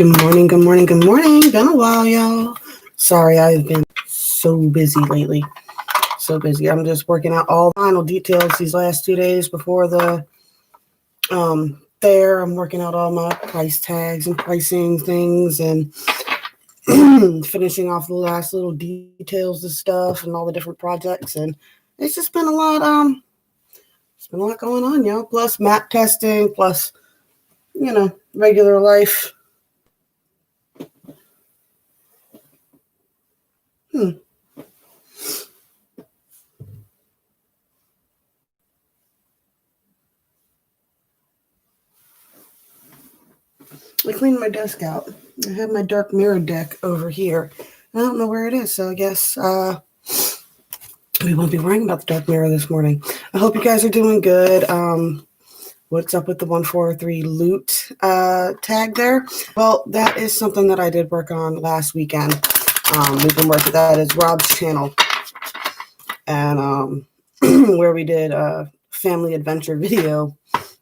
Good morning, good morning, good morning. Been a while, y'all. Sorry, I've been so busy lately. So busy. I'm just working out all the final details these last 2 days before the fair. I'm working out all my price tags and pricing things and finishing off the last little details of stuff and all the different projects. And it's just been a lot, it's been a lot going on, y'all. Plus map testing, plus, regular life. I cleaned my desk out. I have my dark mirror deck over here. I don't know where it is, so I guess we won't be worrying about the dark mirror this morning. I hope you guys are doing good. What's up with the 143 loot tag there? Well, that is something that I did work on last weekend. We've been working that as Rob's channel, and where we did a family adventure video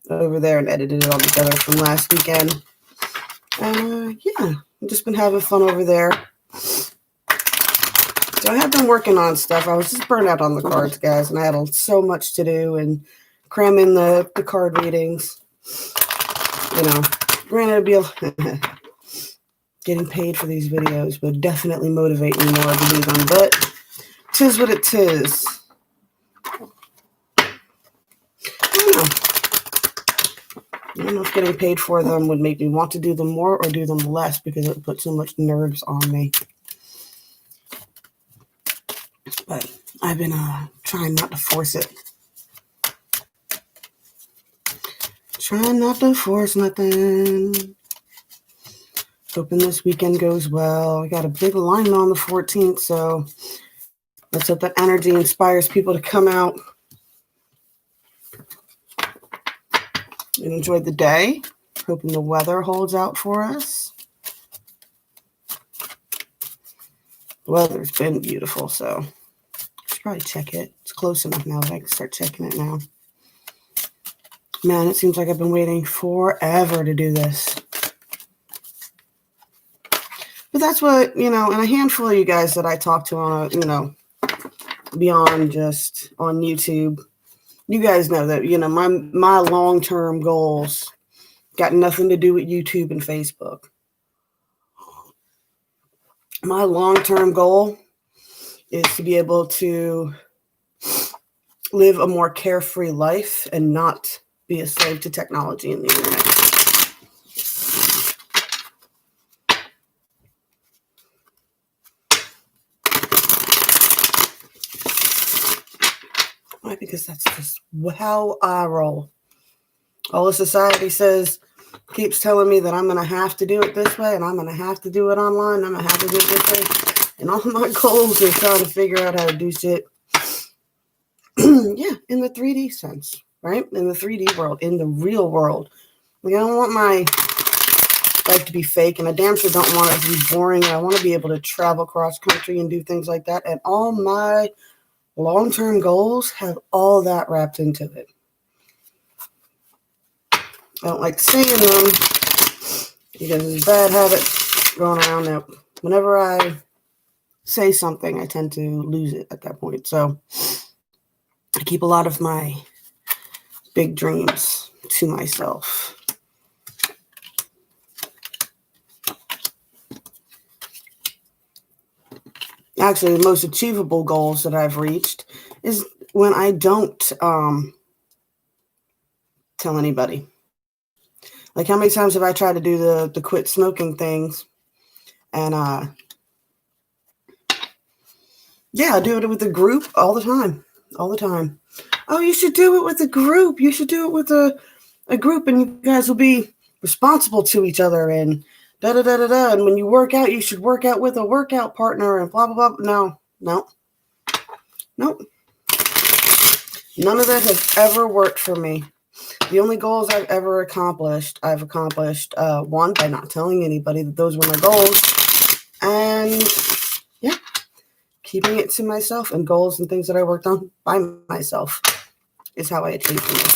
over there and edited it all together from last weekend. Yeah, I've just been having fun over there. So I have been working on stuff. I was just burnt out on the cards, guys, and I had so much to do and cram in the card readings. Granted, it'd be getting paid for these videos would definitely motivate me more to do them, but 'tis what it is. I don't know if getting paid for them would make me want to do them more or do them less because it would put so much nerves on me. But I've been trying not to force it. Trying not to force nothing. Hoping this weekend goes well. I got a big alignment on the 14th, so let's hope that energy inspires people to come out and enjoy the day. Hoping the weather holds out for us. The weather's been beautiful, so I should probably check it. It's close enough now that I can start checking it now. Man, it seems like I've been waiting forever to do this. But that's what, and a handful of you guys that I talk to on, beyond just on YouTube, you guys know that, my long-term goals got nothing to do with YouTube and Facebook. My long-term goal is to be able to live a more carefree life and not be a slave to technology and the internet. Why? Because that's just how I roll. All the society keeps telling me that I'm going to have to do it this way, and I'm going to have to do it online, I'm going to have to do it this way. And all my goals are trying to figure out how to do shit. Yeah, in the 3D sense, right? In the 3D world, in the real world. Like, I don't want my life to be fake, and I damn sure don't want it to be boring. I want to be able to travel cross country and do things like that. And all my long-term goals have all that wrapped into it. I don't like saying them because it's a bad habit going around that whenever I say something, I tend to lose it at that point. So I keep a lot of my big dreams to myself. Actually, the most achievable goals that I've reached is when I don't tell anybody. Like, how many times have I tried to do the quit smoking things? And yeah, I do it with a group all the time. All the time. Oh, you should do it with a group. You should do it with a group, and you guys will be responsible to each other and da-da-da-da-da. And when you work out, you should work out with a workout partner and blah, blah, blah. No. Nope. None of that has ever worked for me. The only goals I've ever accomplished, one, by not telling anybody that those were my goals. And, yeah, keeping it to myself, and goals and things that I worked on by myself is how I achieved them.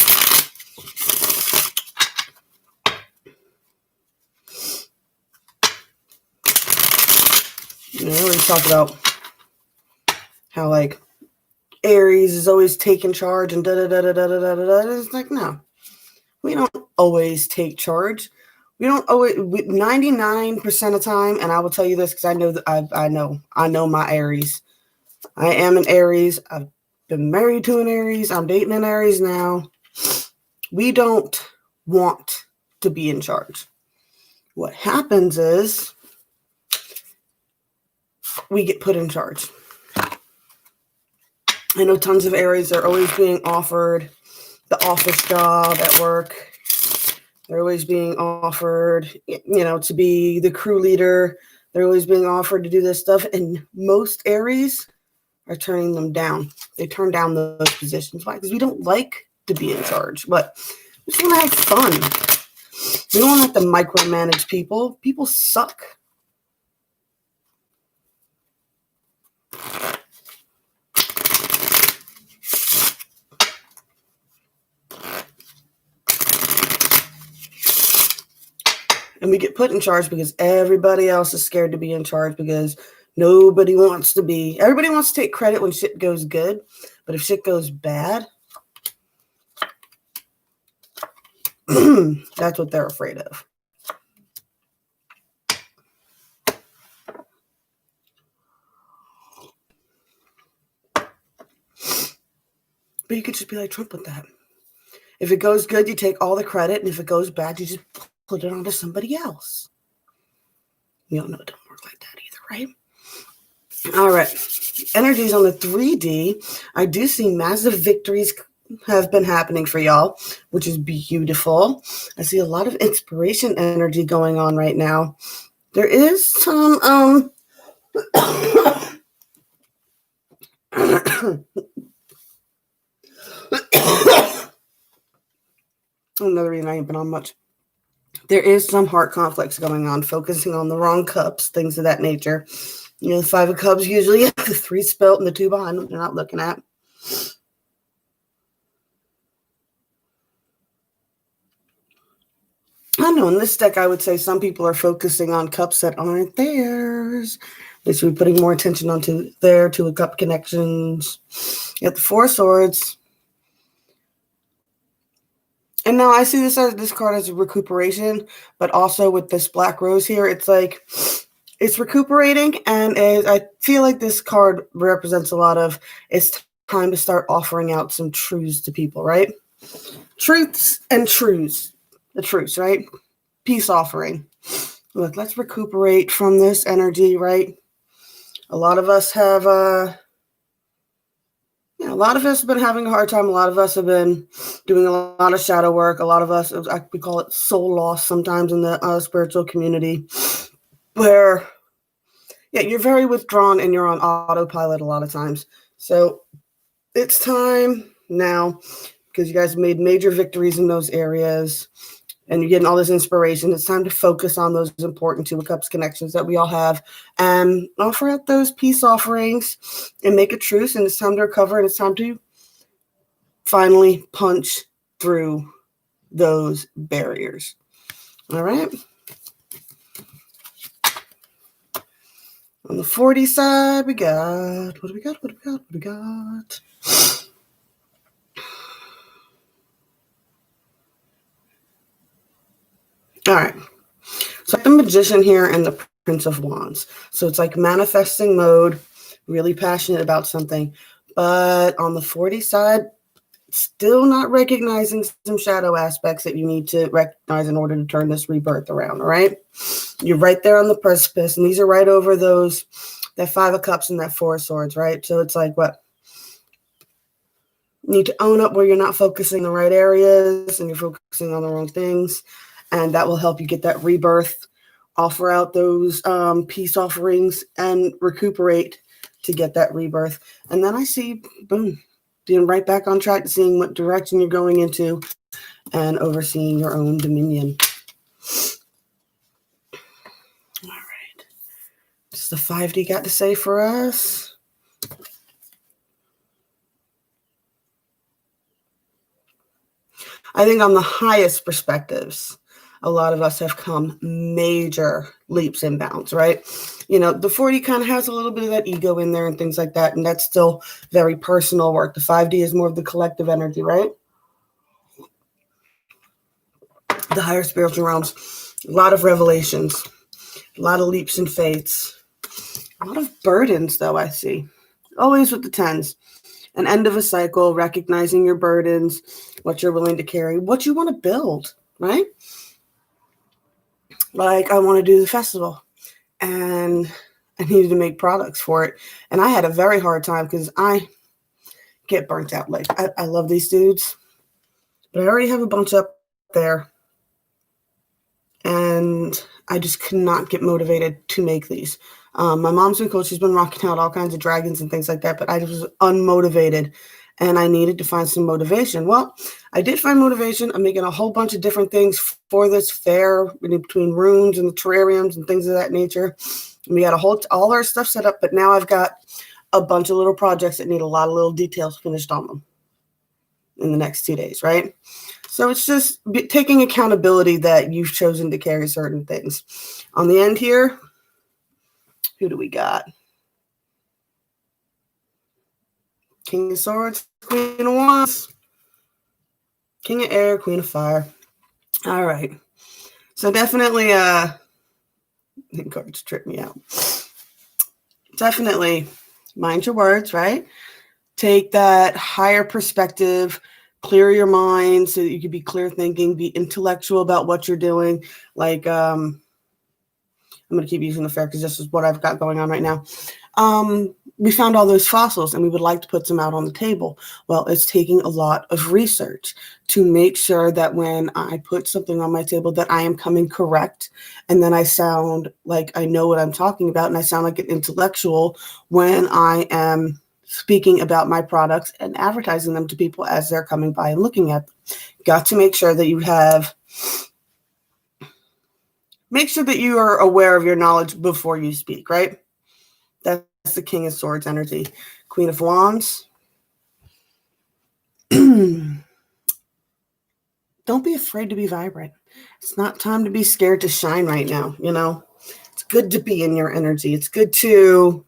I always talk about how like Aries is always taking charge and da da da da da da da da. It's like, no, we don't always take charge. We don't always. 99% of the time, and I will tell you this because I know that I know my Aries. I am an Aries. I've been married to an Aries. I'm dating an Aries now. We don't want to be in charge. What happens is we get put in charge. I know tons of Aries are always being offered the office job at work. They're always being offered, to be the crew leader. They're always being offered to do this stuff. And most Aries are turning them down. They turn down those positions. Why? Because we don't like to be in charge. But we just want to have fun. We don't have to micromanage people. People suck. And we get put in charge because everybody else is scared to be in charge because everybody wants to take credit when shit goes good. But if shit goes bad, that's what they're afraid of. But you could just be like Trump with that. If it goes good, you take all the credit. And if it goes bad, you just put it onto somebody else. We all know it don't work like that either, right? All right. Energies on the 3D. I do see massive victories have been happening for y'all, which is beautiful. I see a lot of inspiration energy going on right now. There is some another reason I ain't been on much. There is some heart conflicts going on, focusing on the wrong cups, things of that nature. The 5 of Cups usually have the 3 spelt and the 2 behind them they're not looking at. I know in this deck, I would say some people are focusing on cups that aren't theirs. They should be putting more attention onto their 2 of Cup connections. You got the 4 of Swords. And now I see this card as a recuperation, but also with this Black Rose here, it's like it's recuperating, and I feel like this card represents a lot of it's time to start offering out some truths to people, right? Truths and truths. The truths, right? Peace offering. Look, let's recuperate from this energy, right? A lot of us have a lot of us have been having a hard time. A lot of us have been doing a lot of shadow work. A lot of us, we call it soul loss sometimes in the spiritual community, where, you're very withdrawn and you're on autopilot a lot of times. So it's time now, because you guys have made major victories in those areas and you're getting all this inspiration. It's time to focus on those important 2 of Cups connections that we all have and offer out those peace offerings and make a truce. And it's time to recover, and it's time to finally punch through those barriers. All right. On the 40 side, we got, what do we got? All right. So the Magician here and the Prince of Wands. So it's like manifesting mode, really passionate about something. But on the 40 side, still not recognizing some shadow aspects that you need to recognize in order to turn this rebirth around, all right? You're right there on the precipice, and these are right over that 5 of Cups and that 4 of Swords, right? So it's like what? You need to own up where you're not focusing in the right areas and you're focusing on the wrong things. And that will help you get that rebirth, offer out those peace offerings, and recuperate to get that rebirth. And then I see, boom, being right back on track to seeing what direction you're going into and overseeing your own dominion. All right. What's the 5D got to say for us? I think on the highest perspectives, a lot of us have come major leaps and bounds, right? The 40 kind of has a little bit of that ego in there and things like that, and that's still very personal work. The 5D is more of the collective energy, right? The higher spiritual realms, a lot of revelations, a lot of leaps and fates, a lot of burdens, though, I see. Always with the 10s. An end of a cycle, recognizing your burdens, what you're willing to carry, what you want to build, right? Like, I want to do the festival, and I needed to make products for it. And I had a very hard time because I get burnt out. Like, I love these dudes, but I already have a bunch up there. And I just could not get motivated to make these. My mom's been cool. She's been rocking out all kinds of dragons and things like that, but I was unmotivated and I needed to find some motivation. Well, I did find motivation. I'm making a whole bunch of different things for this fair between rooms and the terrariums and things of that nature. And we got all our stuff set up, but now I've got a bunch of little projects that need a lot of little details finished on them in the next 2 days, right? So it's just taking accountability that you've chosen to carry certain things. On the end here, who do we got? King of Swords, Queen of Wands, King of Air, Queen of Fire. All right. So definitely, the cards trip me out. Definitely mind your words, right? Take that higher perspective, clear your mind so that you can be clear thinking, be intellectual about what you're doing. Like, I'm going to keep using the fair because this is what I've got going on right now. We found all those fossils and we would like to put some out on the table. Well, it's taking a lot of research to make sure that when I put something on my table that I am coming correct and then I sound like I know what I'm talking about and I sound like an intellectual when I am speaking about my products and advertising them to people as they're coming by and looking at them. Got to make sure that make sure that you are aware of your knowledge before you speak, right? That's the King of Swords energy. Queen of Wands. Don't be afraid to be vibrant. It's not time to be scared to shine right now, It's good to be in your energy. It's good to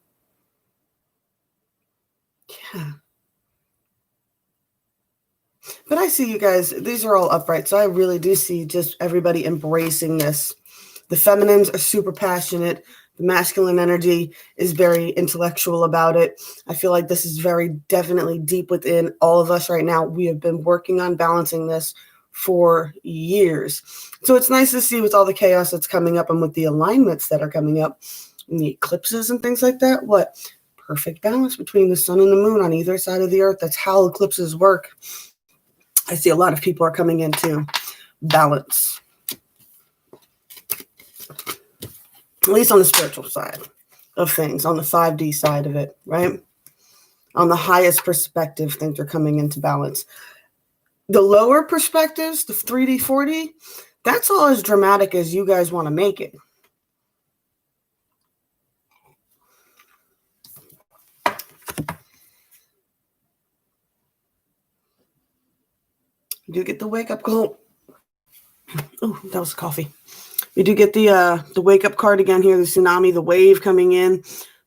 But I see you guys, these are all upright. So I really do see just everybody embracing this. The feminines are super passionate. The masculine energy is very intellectual about it. I feel like this is very definitely deep within all of us right now. We have been working on balancing this for years. So it's nice to see with all the chaos that's coming up and with the alignments that are coming up and the eclipses and things like that. What? Perfect balance between the sun and the moon on either side of the earth. That's how eclipses work. I see a lot of people are coming into balance. At least on the spiritual side of things, on the 5D side of it, right? On the highest perspective, things are coming into balance. The lower perspectives, the 3D, 4D, that's all as dramatic as you guys want to make it. You do get the wake-up call. Oh, that was coffee. We do get the wake-up card again here, the tsunami, the wave coming in.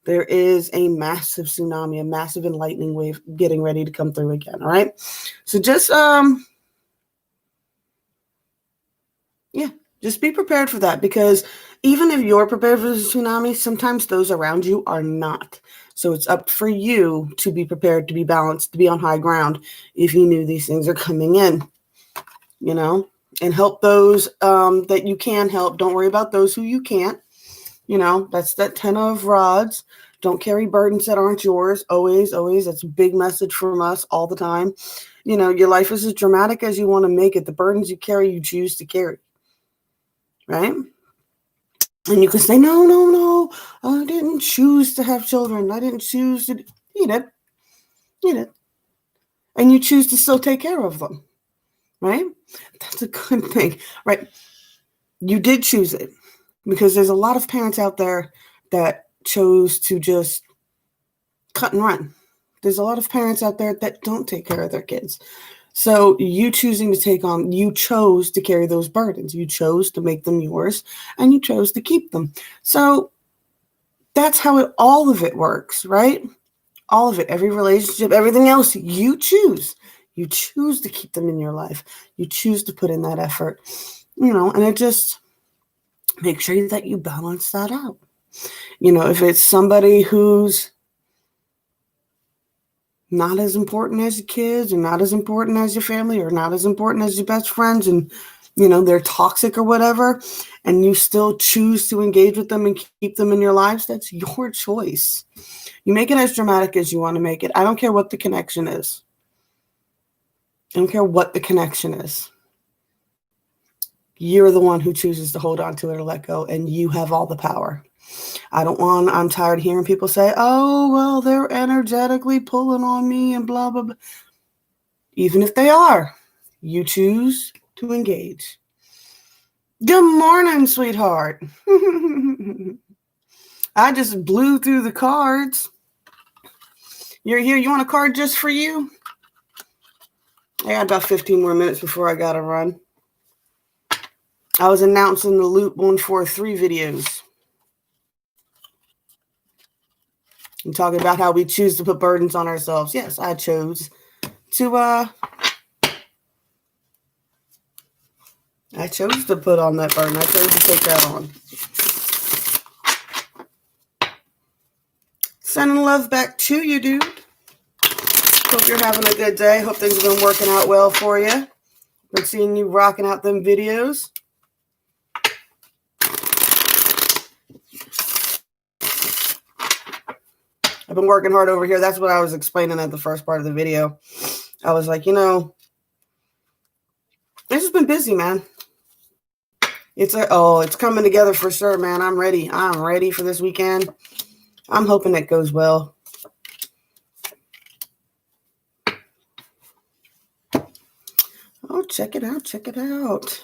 There is a massive tsunami, a massive enlightening wave getting ready to come through again, all right? So just, just be prepared for that because even if you're prepared for the tsunami, sometimes those around you are not. So it's up for you to be prepared, to be balanced, to be on high ground if you knew these things are coming in, and help those that you can help. Don't worry about those who you can't. That's that 10 of rods. Don't carry burdens that aren't yours. Always, always. That's a big message from us all the time. Your life is as dramatic as you want to make it. The burdens you carry, you choose to carry. Right? And you can say, no, I didn't choose to have children. I didn't choose to. You did. And you choose to still take care of them. Right? That's a good thing. Right? You did choose it. Because there's a lot of parents out there that chose to just cut and run. There's a lot of parents out there that don't take care of their kids. So you choosing to take on, you chose to carry those burdens. You chose to make them yours, and you chose to keep them. So that's how all of it works, right? All of it, every relationship, everything else, you choose. You choose to keep them in your life. You choose to put in that effort, and it just make sure that you balance that out. If it's somebody who's not as important as your kids, or not as important as your family, or not as important as your best friends, and they're toxic or whatever, and you still choose to engage with them and keep them in your lives, that's your choice. You make it as dramatic as you want to make it. I don't care what the connection is. I don't care what the connection is. You're the one who chooses to hold on to it or let go, and you have all the power. I'm tired of hearing people say, oh, well, they're energetically pulling on me and blah, blah, blah. Even if they are, you choose to engage. Good morning, sweetheart. I just blew through the cards. You're here. You want a card just for you? I got about 15 more minutes before I got to run. I was announcing the Loop 143 videos. I'm talking about how we choose to put burdens on ourselves. Yes, I chose to put on that burden. I chose to take that on. Sending love back to you, dude. Hope you're having a good day. Hope things have been working out well for you. Been seeing you rocking out them videos. I've been working hard over here. That's what I was explaining at the first part of the video. I was like, it's just been busy, man. It's coming together for sure, man. I'm ready. I'm ready for this weekend. I'm hoping it goes well. Oh, check it out. Check it out.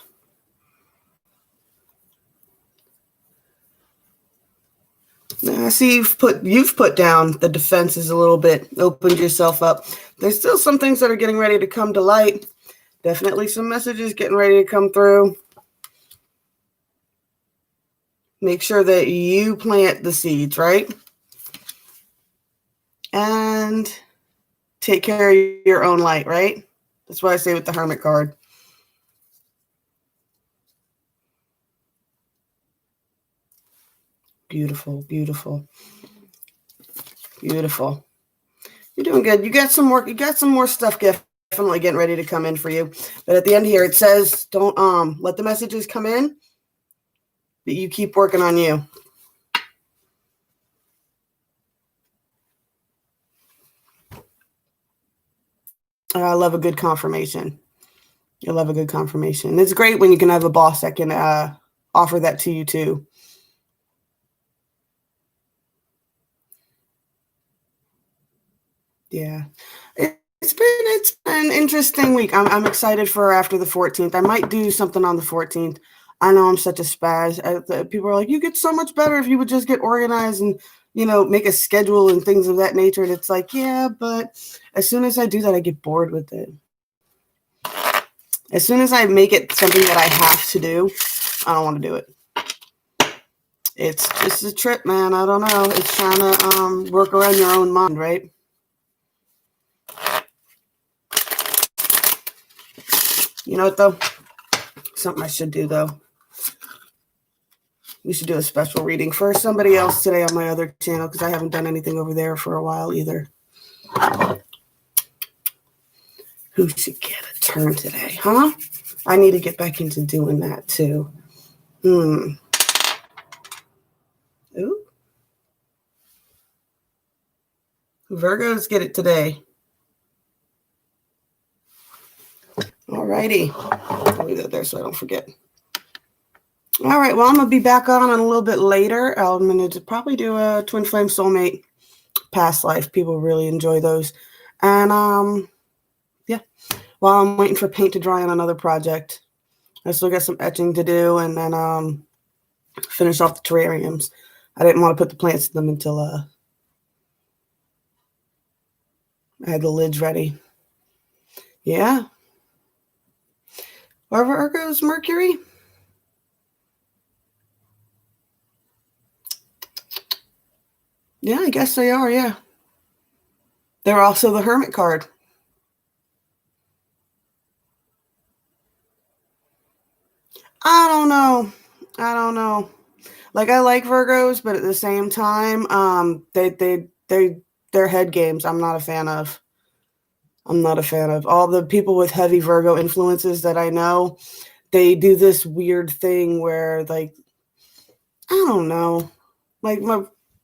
I see you've put down the defenses a little bit, opened yourself up. There's still some things that are getting ready to come to light. Definitely some messages getting ready to come through. Make sure that you plant the seeds, right? And take care of your own light, right? That's what I say with the Hermit card. Beautiful, beautiful, beautiful. You're doing good. You got some work. You got some more stuff definitely getting ready to come in for you. But at the end here, it says, don't let the messages come in, but you keep working on you. I love a good confirmation. I love a good confirmation. It's great when you can have a boss that can offer that to you too. Yeah. It's been an interesting week. I'm excited for after the 14th. I might do something on the 14th. I know I'm such a spaz. People are like, you get so much better if you would just get organized and, make a schedule and things of that nature. And it's like, yeah, but as soon as I do that, I get bored with it. As soon as I make it something that I have to do, I don't want to do it. It's just a trip, man. I don't know. It's trying to work around your own mind, right? You know what, though? Something I should do, though. We should do a special reading for somebody else today on my other channel because I haven't done anything over there for a while either. Who should get a turn today, huh? I need to get back into doing that, too. Ooh. Virgos get it today. All righty. I'll leave that there so I don't forget. All right. Well, I'm going to be back on a little bit later. I'm going to probably do a Twin Flame Soulmate past life. People really enjoy those. And, yeah. While I'm waiting for paint to dry on another project, I still got some etching to do and then finish off the terrariums. I didn't want to put the plants in them until I had the lids ready. Yeah. Are Virgos Mercury? Yeah, I guess they are, yeah. They're also the Hermit card. I don't know. I don't know. Like, I like Virgos, but at the same time, they're head games. I'm not a fan of. I'm not a fan of all the people with heavy Virgo influences that I know. They do this weird thing where, like, I don't know. Like,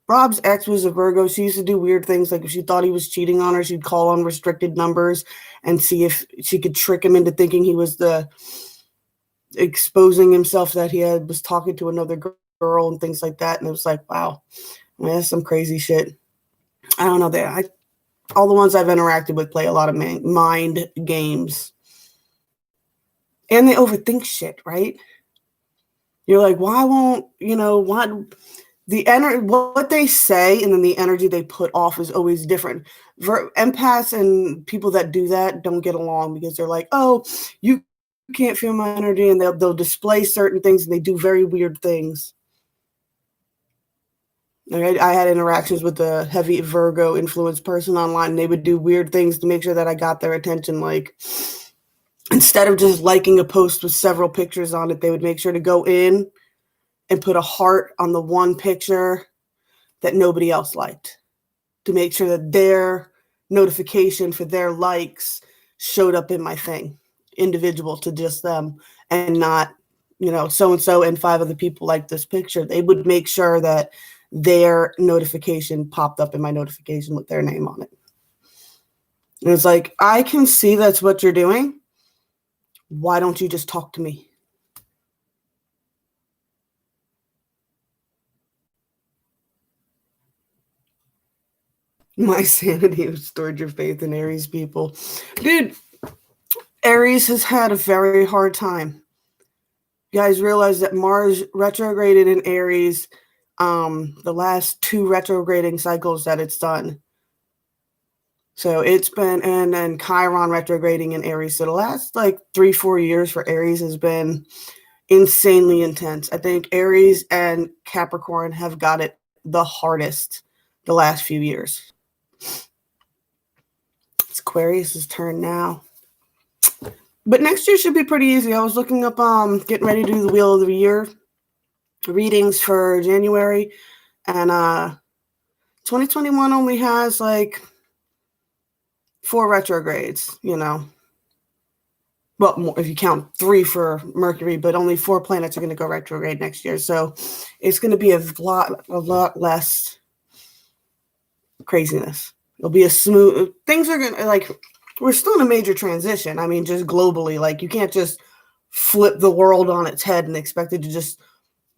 Rob's ex was a Virgo. She used to do weird things. Like, if she thought he was cheating on her, she'd call unrestricted numbers and see if she could trick him into thinking he was exposing himself, that was talking to another girl and things like that. And it was like, wow, man, that's some crazy shit. I don't know. All the ones I've interacted with play a lot of mind games. And they overthink shit, right? You're like, why won't, what what they say and then the energy they put off is always different. Empaths and people that do that don't get along because they're like, oh, you can't feel my energy, and they'll display certain things and they do very weird things. I had interactions with a heavy Virgo influenced person online, and they would do weird things to make sure that I got their attention. Like, instead of just liking a post with several pictures on it, they would make sure to go in and put a heart on the one picture that nobody else liked, to make sure that their notification for their likes showed up in my thing, individual to just them, and not, so-and-so and 5 other people like this picture. They would make sure that their notification popped up in my notification with their name on it. And it's like, I can see that's what you're doing. Why don't you just talk to me? My sanity restored your faith in Aries people. Dude, Aries has had a very hard time. You guys realize that Mars retrograded in Aries the last 2 retrograding cycles that it's done. So it's been, and then Chiron retrograding in Aries. So the last 3-4 years for Aries has been insanely intense. I think Aries and Capricorn have got it the hardest the last few years. It's Aquarius's turn now. But next year should be pretty easy. I was looking up, getting ready to do the Wheel of the Year readings for January, and 2021 only has 4 retrogrades, Well, more, if you count 3 for Mercury, but only 4 planets are going to go retrograde next year. So it's going to be a lot less craziness. It'll be a smooth, things are going to, we're still in a major transition. I mean, just globally, you can't just flip the world on its head and expect it to just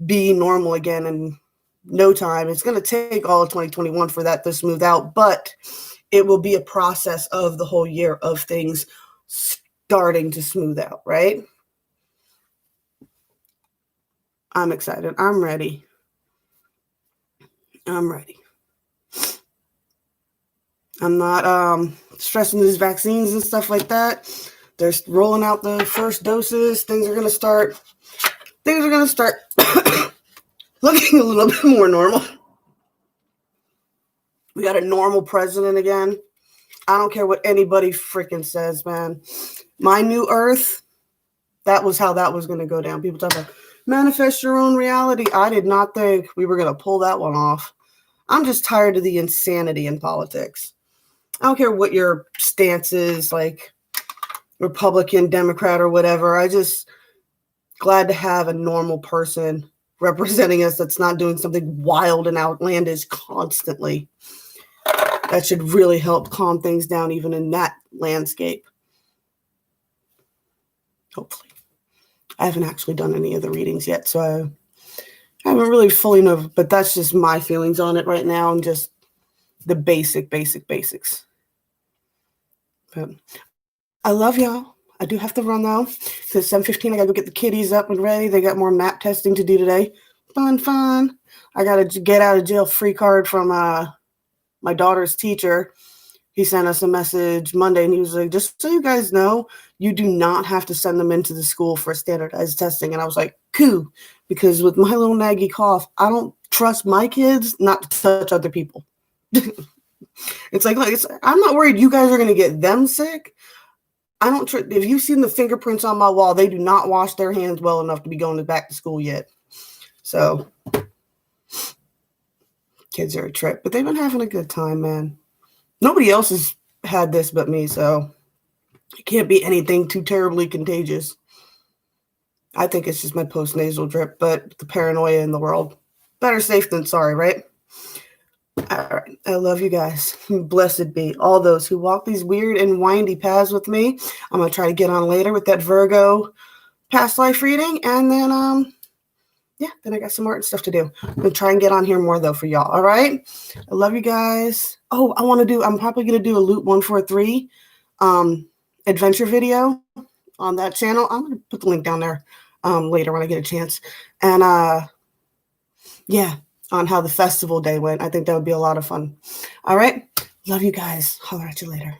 be normal again in no time. It's going to take all of 2021 for that to smooth out, but it will be a process of the whole year of things starting to smooth out, right? I'm excited. I'm ready. I'm not stressing these vaccines and stuff like that. They're rolling out the first doses. Things are going to start looking a little bit more normal. We got a normal president again. I don't care what anybody freaking says, man. My new Earth, that was how that was going to go down. People talk about manifest your own reality. I did not think we were going to pull that one off. I'm just tired of the insanity in politics. I don't care what your stance is, Republican, Democrat, or whatever. I just glad to have a normal person representing us that's not doing something wild and outlandish constantly. That should really help calm things down even in that landscape. Hopefully. I haven't actually done any of the readings yet, so I haven't really fully known, but that's just my feelings on it right now and just the basics. But I love y'all. I do have to run though. It's 7:15. I gotta go get the kiddies up and ready. They got more map testing to do today. I got a get out of jail free card from my daughter's teacher. He sent us a message Monday, and he was like, just so you guys know, you do not have to send them into the school for standardized testing. And I was like, cool, because with my little naggy cough, I don't trust my kids not to touch other people. It's like I'm not worried you guys are going to get them sick. I don't if you've seen the fingerprints on my wall, they do not wash their hands well enough to be going back to school yet. So kids are a trip, but they've been having a good time, man. Nobody else has had this but me, so it can't be anything too terribly contagious. I think it's just my post-nasal drip, but the paranoia in the world. Better safe than sorry, right? All right. I love you guys. Blessed be all those who walk these weird and windy paths with me. I'm going to try to get on later with that Virgo past life reading. And then, then I got some more stuff to do. I'm going to try and get on here more, though, for y'all. All right? I love you guys. Oh, I'm probably going to do a Loot 143 adventure video on that channel. I'm going to put the link down there later when I get a chance. And, on how the festival day went. I think that would be a lot of fun. All right. Love you guys. Holler at you later.